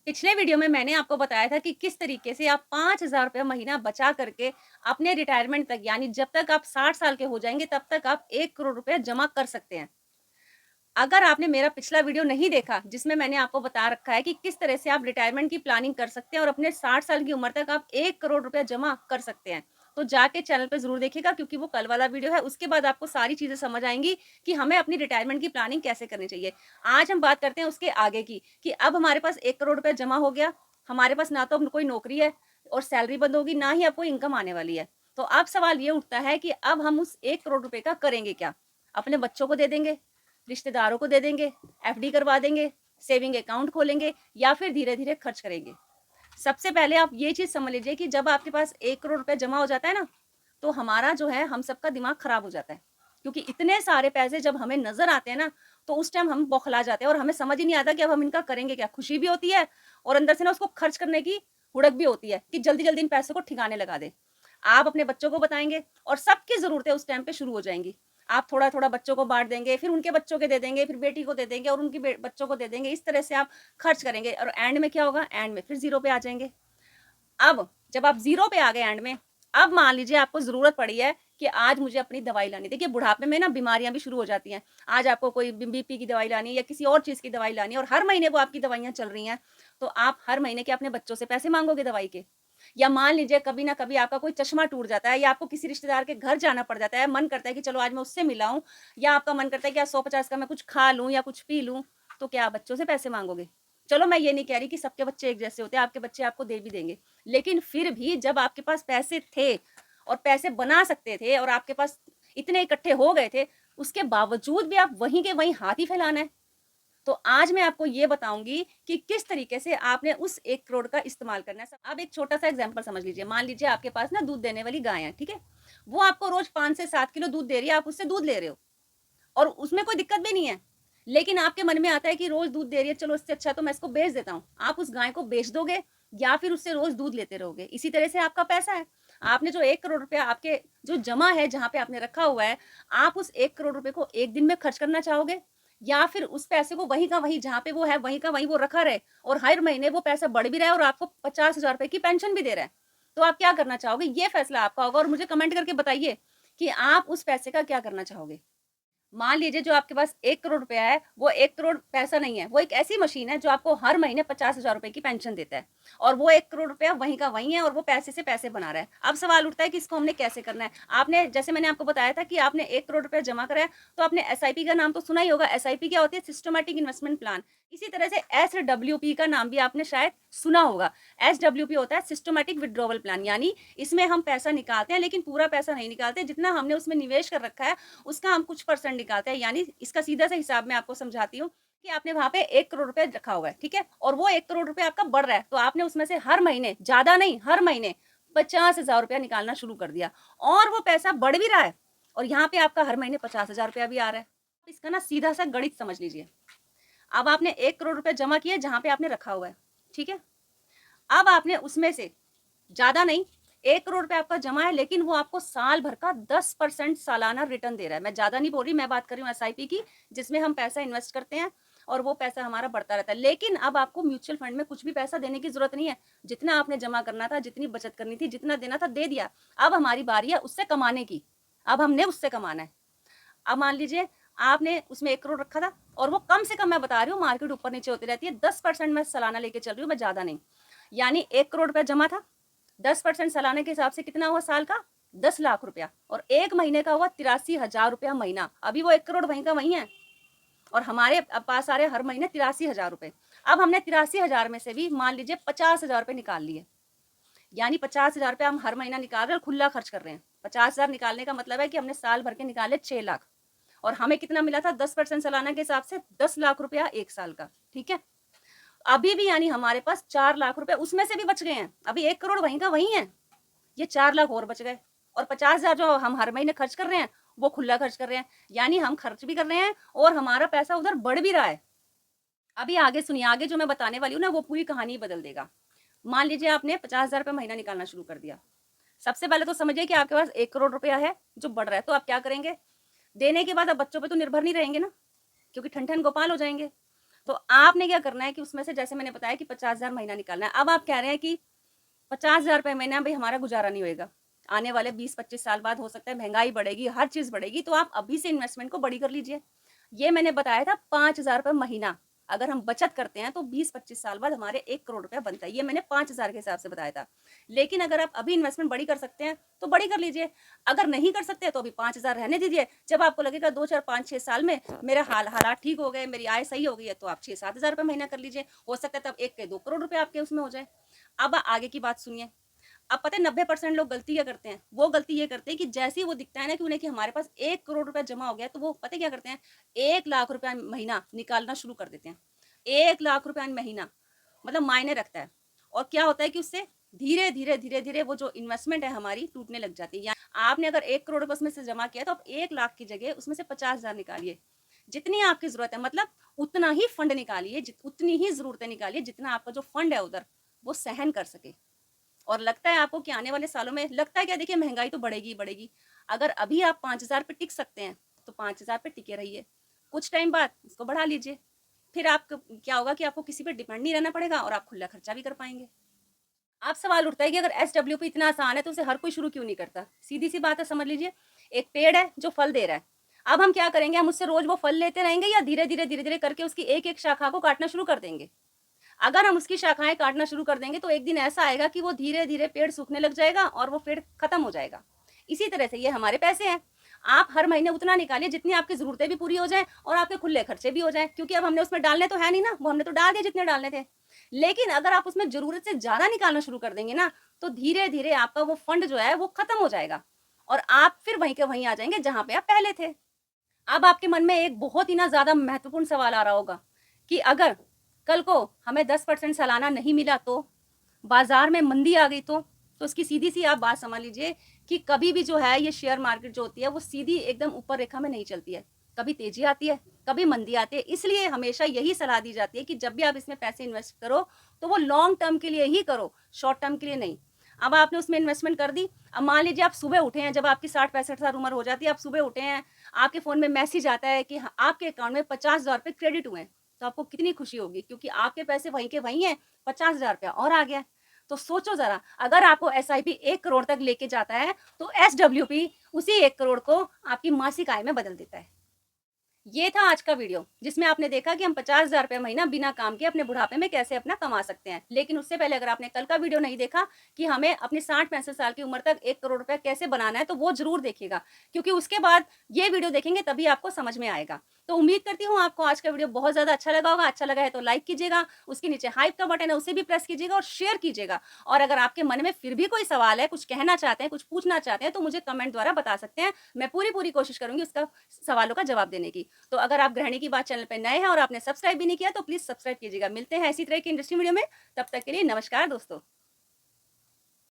पिछले वीडियो में मैंने आपको बताया था कि किस तरीके से आप 5,000 रुपये महीना बचा करके अपने रिटायरमेंट तक यानी जब तक आप 60 साल के हो जाएँगे तब तक आप 1 करोड़ रुपए जमा कर सकते हैं। अगर आपने मेरा पिछला वीडियो नहीं देखा, जिसमें मैंने आपको बता रखा है कि किस तरह से आप रिटायरमेंट की प्लानिंग कर सकते हैं और अपने 60 साल की उम्र तक आप 1 करोड़ रुपया जमा कर सकते हैं, तो जाके चैनल पे ज़रूर देखिएगा क्योंकि वो कल वाला वीडियो है। उसके बाद आपको सारी चीज़ें समझ आएँगी कि हमें अपनी रिटायरमेंट की प्लानिंग कैसे करनी चाहिए। आज हम बात करते हैं उसके आगे की कि अब हमारे पास 1 करोड़ रुपया जमा हो गया, हमारे पास ना तो अब कोई नौकरी है और सैलरी बंद होगी, ना ही अब कोई इनकम आने वाली है। तो अब सवाल ये उठता है कि अब हम उस 1 करोड़ रुपए का करेंगे क्या? अपने बच्चों को दे देंगे, रिश्तेदारों को दे देंगे, एफडी करवा देंगे, सेविंग अकाउंट खोलेंगे या फिर धीरे-धीरे खर्च करेंगे। सबसे पहले आप ये चीज़ समझ लीजिए कि जब आपके पास 1 करोड़ रुपए जमा हो जाता है ना, तो हमारा जो है हम सबका दिमाग खराब हो जाता है। क्योंकि इतने सारे पैसे जब हमें नज़र आते हैं ना, तो उस टाइम हम बौखला जाते हैं और हमें समझ ही नहीं आता कि अब हम इनका करेंगे क्या? खुशी भी होती है और अंदर से ना उसको खर्च करने की हुड़क भी होती है कि जल्दी-जल्दी इन पैसों को ठिकाने लगा दें। आप अपने बच्चों को बताएँगे और सबकी ज़रूरतें उस टाइम पे शुरू हो जाएँगी। आप थोड़ा-थोड़ा बच्चों को बाँट देंगे, फिर उनके बच्चों के दे देंगे, फिर बेटी को दे देंगे और उनकी बे बच्चों को दे देंगे। इस तरह से आप खर्च करेंगे और एंड में क्या होगा? एंड में फिर ज़ीरो पे आ जाएँगे। अब जब आप ज़ीरो पे आ गए एंड में, अब मान लीजिए आपको ज़रूरत पड़ी है कि आज मुझे अपनी दवाई लानी है। देखिए बुढ़ापे में ना बीमारियाँ भी शुरू हो जाती हैं। आज आपको कोई बीपी की दवाई लानी है या किसी और चीज़ की दवाई लानी है और हर महीने वो आपकी दवाइयाँ चल रही हैं, तो आप हर महीने क्या अपने बच्चों से पैसे माँगोगे दवाई के? या मान लीजिए कभी ना कभी आपका कोई चश्मा टूट जाता है या आपको किसी रिश्तेदार के घर जाना पड़ जाता है, मन करता है कि चलो आज मैं उससे मिल आऊँ या आपका मन करता है कि आज 100-50 का मैं कुछ खा लूँ या कुछ पी लूँ, तो क्या आप बच्चों से पैसे माँगोगे? चलो मैं ये नहीं कह रही कि सबके बच्चे एक जैसे होते हैं, आपके बच्चे आपको दे भी देंगे। लेकिन फिर भी जब आपके पास पैसे थे और पैसे बना सकते थे और आपके पास इतने इकट्ठे हो गए थे, उसके बावजूद भी आप वहीं के वहीं हाथ ही फैलाना है। तो आज मैं आपको ये बताऊँगी कि किस तरीके से आपने उस 1 करोड़ का इस्तेमाल करना है। अब एक छोटा-सा एग्ज़ाम्पल समझ लीजिए। मान लीजिए आपके पास ना दूध देने वाली गाय है, ठीक है? वो आपको रोज़ 5 से 7 किलो दूध दे रही है, आप उससे दूध ले रहे हो और उसमें कोई दिक्कत भी नहीं है। लेकिन आपके मन में आता है कि रोज़ दूध दे रही है, चलो इससे अच्छा तो मैं इसको बेच देता हूँ। आप उस गाय को बेच दोगे या फिर उससे रोज़ दूध लेते रहोगे। इसी तरह से आपका पैसा है। आपने जो 1 करोड़ रुपया आपके जो जमा है, जहाँ पे आपने रखा हुआ है, आप उस 1 करोड़ रुपए को 1 दिन में खर्च करना चाहोगे? या फिर उस पैसे को वहीं का वहीं जहाँ पे वो है, वहीं का वहीं वो रखा रहे और हर महीने वो पैसा बढ़ भी रहा है और आपको 50,000 रुपए की पेंशन भी दे रहा है। तो आप क्या करना चाहोगे? ये फैसला आपका होगा और मुझे कमेंट करके बताइए कि आप उस पैसे का क्या करना चाहोगे? मान लीजिए जो आपके पास 1 करोड़ रुपया है, वो 1 करोड़ पैसा नहीं है, वो एक ऐसी मशीन है जो आपको हर महीने 50,000 रुपए की पेंशन देता है और वो 1 करोड़ रुपया वहीं का वहीं है और वो पैसे से पैसे बना रहा है। अब सवाल उठता है कि इसको हमने कैसे करना है? आपने जैसे मैंने आपको बताया था कि आपने 1 करोड़ रुपया जमा करा है, तो आपने एसआईपी का नाम तो सुना ही होगा। एसआईपी क्या होती है? Systematic investment plan. इसी तरह से एसडब्ल्यूपी का नाम भी आपने शायद सुना होगा। एसडब्ल्यूपी होता है सिस्टमैटिक विथड्रॉवल प्लान यानी इसमें हम पैसा निकालते हैं लेकिन पूरा पैसा नहीं निकालते, जितना हमने उसमें निवेश कर रखा है उसका हम कुछ परसेंट निकालते हैं। यानी इसका सीधा-सा हिसाब मैं आपको समझाती हूँ कि आपने वहाँ पे 1 करोड़ रुपए रखा हुआ है, ठीक है? और वो 1 करोड़ रुपए आपका बढ़ रहा है, तो आपने उसमें से हर महीने, ज़्यादा नहीं, हर महीने 50,000 रुपया निकालना शुरू कर दिया और वो पैसा बढ़ भी रहा है और यहाँ पे आपका हर महीने 50,000 रुपया भी आ रहा है। इसका ना सीधा-सा गणित समझ लीजिए। अब आपने 1 करोड़ रुपए जमा किए जहाँ पे आपने रखा हुआ है, ठीक है? अब आपने उसमें से ज़्यादा नहीं, 1 करोड़ रुपए आपका जमा है लेकिन वो आपको साल भर का 10% सालाना रिटर्न दे रहा है। मैं ज़्यादा नहीं बोल रही, मैं बात कर रही हूँ एसआईपी की, जिसमें हम पैसा इन्वेस्ट करते हैं और वो पैसा हमारा बढ़ता रहता है। लेकिन अब आपको म्यूचुअल फंड में कुछ भी पैसा देने की ज़रूरत नहीं है। जितना आपने जमा करना था, जितनी बचत करनी थी, जितना देना था दे दिया। अब हमारी बारी है उससे कमाने की। अब हमने उससे कमाना है। अब मान लीजिए आपने उसमें 1 करोड़ रखा था और वो कम से कम मैं बता रही हूँ मार्केट ऊपर-नीचे होती रहती है, 10% मैं सालाना लेके चल रही हूँ, मैं ज़्यादा नहीं। यानी 1 करोड़ रुपया जमा था, 10% सालाना के हिसाब से कितना हुआ साल का? 10 लाख रुपया और 1 महीने का हुआ 83,000 रुपया महीना। अभी वो 1 करोड़ वहीं का वहीं है और हमारे पास आ रहे हैं हर महीने 83,000 रुपए। अब हमने 83,000 में से भी मान लीजिए 50,000 रुपए निकाल लिए। यानी 50,000 रुपए हम हर महीना निकाल रहे हैं और खुला खर्च कर रहे हैं। 50,000 निकालने का मतलब है कि हमने साल भर के निकाले 6 लाख और हमें कितना मिला था? 10% सालाना के हिसाब से 10 लाख रुपया 1 साल का, ठीक है? अभी भी यानी हमारे पास 4 लाख रुपए उसमें से भी बच गए हैं। अभी 1 करोड़ वहीं का वहीं है। ये 4 लाख और बच गए और 50,000 जो हम हर महीने खर्च कर रहे हैं, वो खुला खर्च कर रहे हैं। यानी हम खर्च भी कर रहे हैं और हमारा पैसा उधर बढ़ भी रहा है। अभी आगे सुनिए, आगे जो मैं बताने वाली हूँ ना, वो पूरी कहानी ही बदल देगा। मान लीजिए आपने 50,000 रुपए महीना निकालना शुरू कर दिया। सबसे पहले तो समझिए कि आपके पास 1 करोड़ रुपया है, जो बढ़ रहा है। तो आप क्या करेंगे? देने के बाद अब बच्चों पे तो निर्भर नहीं रहेंगे ना, क्योंकि ठन-ठन गोपाल हो जाएँगे। तो आपने क्या करना है कि उसमें से जैसे मैंने बताया कि 50,000 महीना निकालना है। अब आप कह रहे हैं कि 50,000 रुपए महीना भई हमारा गुज़ारा नहीं होएगा। आने वाले 20-25 साल बाद हो सकता है महँगाई बढ़ेगी, हर चीज़ बढ़ेगी, तो आप अभी से इन्वेस्टमेंट को बड़ी कर लीजिए। ये मैंने बताया था 5,000 रुपए महीना, अगर हम बचत करते हैं तो 20-25 साल बाद हमारे 1 करोड़ रुपया बनता है। ये मैंने 5,000 के हिसाब से बताया था। लेकिन अगर आप अभी इन्वेस्टमेंट बड़ी कर सकते हैं, तो बड़ी कर लीजिए। अगर नहीं कर सकते तो अभी 5,000 रहने दीजिए। जब आपको लगेगा 2, 4, 5, 6 साल में मेरा हालात ठीक हो गए, मेरी आय सही हो गई है, तो आप 6-7,000 रुपए महीना कर लीजिए। हो सकता है तब 1 के 2 करोड़ रुपए आपके उसमें हो जाए। अब आगे की बात सुनिए। अब पता है 90% लोग गलती क्या करते हैं? वो गलती ये करते हैं कि जैसे ही वो दिखता है ना कि उन्हें कि हमारे पास 1 करोड़ रुपया जमा हो गया है, तो वो पता है क्या करते हैं? 1 लाख रुपया महीना निकालना शुरू कर देते हैं। 1 लाख रुपया महीना मतलब मायने रखता है। और क्या होता है कि उससे धीरे-धीरे, धीरे-धीरे वो जो इन्वेस्टमेंट है हमारी टूटने लग जाती है। या आपने अगर 1 करोड़ रुपए उसमें से जमा किया है, तो आप 1 लाख की जगह उसमें से 50,000 निकालिए। जितनी आपकी ज़रूरत है मतलब उतना ही फंड निकालिए, उतनी ही ज़रूरतें निकालिए, जितना आपका जो फंड है उधर, वो सहन कर सके। और लगता है आपको कि आने वाले सालों में लगता है क्या, देखिए महँगाई तो बढ़ेगी ही बढ़ेगी। अगर अभी आप 5,000 पे टिक सकते हैं, तो 5,000 पे टिके रहिए। कुछ टाइम बाद उसको बढ़ा लीजिए। फिर आपको क्या होगा कि आपको किसी पे डिपेंड नहीं रहना पड़ेगा और आप खुला खर्चा भी कर पाएँगे। अब सवाल उठता है कि अगर एसडब्ल्यूपी इतना आसान है तो उसे हर कोई शुरू क्यों नहीं करता? सीधी-सी बात है, समझ लीजिए, एक पेड़ है जो फल दे रहा है। अब हम क्या करेंगे, हम उससे रोज़ वो फल लेते रहेंगे या धीरे-धीरे, धीरे-धीरे करके उसकी एक-एक शाखा को काटना शुरू कर देंगे? अगर हम उसकी शाखाएँ काटना शुरू कर देंगे तो एक दिन ऐसा आएगा कि वो धीरे-धीरे पेड़ सूखने लग जाएगा और वो पेड़ खत्म हो जाएगा। इसी तरह से ये हमारे पैसे हैं। आप हर महीने उतना निकालिए जितनी आपकी ज़रूरतें भी पूरी हो जाएँ और आपके खुले खर्चे भी हो जाएँ, क्योंकि अब हमने उसमें डालने तो है नहीं ना, वो हमने तो डाल दिए जितने डालने थे। लेकिन अगर आप उसमें ज़रूरत से ज़्यादा निकालना शुरू कर देंगे ना, तो धीरे-धीरे आपका वो फंड जो है वो खत्म हो जाएगा और आप फिर वहीं के वहीं आ जाएँगे जहाँ पे आप पहले थे। अब आपके मन में एक बहुत ही ना ज़्यादा महत्वपूर्ण सवाल आ रहा होगा कि अगर कल को हमें 10% सालाना नहीं मिला तो? बाज़ार में मंदी आ गई तो? तो इसकी सीधी-सी आप बात समझ लीजिए कि कभी भी जो है ये शेयर मार्केट जो होती है वो सीधी एकदम ऊपर रेखा में नहीं चलती है। कभी तेज़ी आती है, कभी मंदी आती है। इसलिए हमेशा यही सलाह दी जाती है कि जब भी आप इसमें पैसे इन्वेस्ट करो, तो वो लॉन्ग टर्म के लिए ही करो, शॉर्ट टर्म के लिए नहीं। अब आपने उसमें इन्वेस्टमेंट कर दी, अब मान लीजिए आप सुबह उठे हैं, जब आपकी 60-65 साल उम्र हो जाती है, आप सुबह उठे हैं, आपके फ़ोन में मैसेज आता है कि ह आपके अकाउंट में 50,000 रुपए क्रेडिट हुए हैं, तो आपको कितनी खुशी होगी, क्योंकि आपके पैसे वहीं के वहीं हैं, 50,000 रुपया और आ गया है। तो सोचो ज़रा, अगर आपको एसआईपी 1 करोड़ तक लेके जाता है, तो एसडब्ल्यूपी उसी 1 करोड़ को आपकी मासिक आय में बदल देता है। ये था आज का वीडियो, जिसमें आपने देखा कि हम 50,000 रुपए महीना बिना काम के अपने बुढ़ापे में कैसे अपना कमा सकते हैं। लेकिन उससे पहले अगर आपने कल का वीडियो नहीं देखा कि हमें अपनी 60-65 साल की उम्र तक 1 करोड़ रुपया कैसे बनाना है, तो वो ज़रूर देखिएगा, क्योंकि उसके बाद ये वीडियो देखेंगे तभी आपको समझ में आएगा। तो उम्मीद करती हूँ आपको आज का वीडियो बहुत ज़्यादा अच्छा लगा होगा। अच्छा लगा है तो लाइक कीजिएगा, उसके नीचे हाइप का बटन है उसे भी प्रेस कीजिएगा और शेयर कीजिएगा। और अगर आपके मन में फिर भी कोई सवाल है, कुछ कहना चाहते हैं, कुछ पूछना चाहते हैं, तो मुझे कमेंट द्वारा बता सकते हैं। मैं पूरी-पूरी कोशिश करूँगी उसका सवालों का जवाब देने की। तो अगर आप गृहिणी की बात चैनल पे नए हैं और आपने सब्सक्राइब भी नहीं किया, तो प्लीज़ सब्सक्राइब कीजिएगा। मिलते हैं इसी तरह की इंटरेस्टिंग वीडियो में, तब तक के लिए नमस्कार दोस्तों।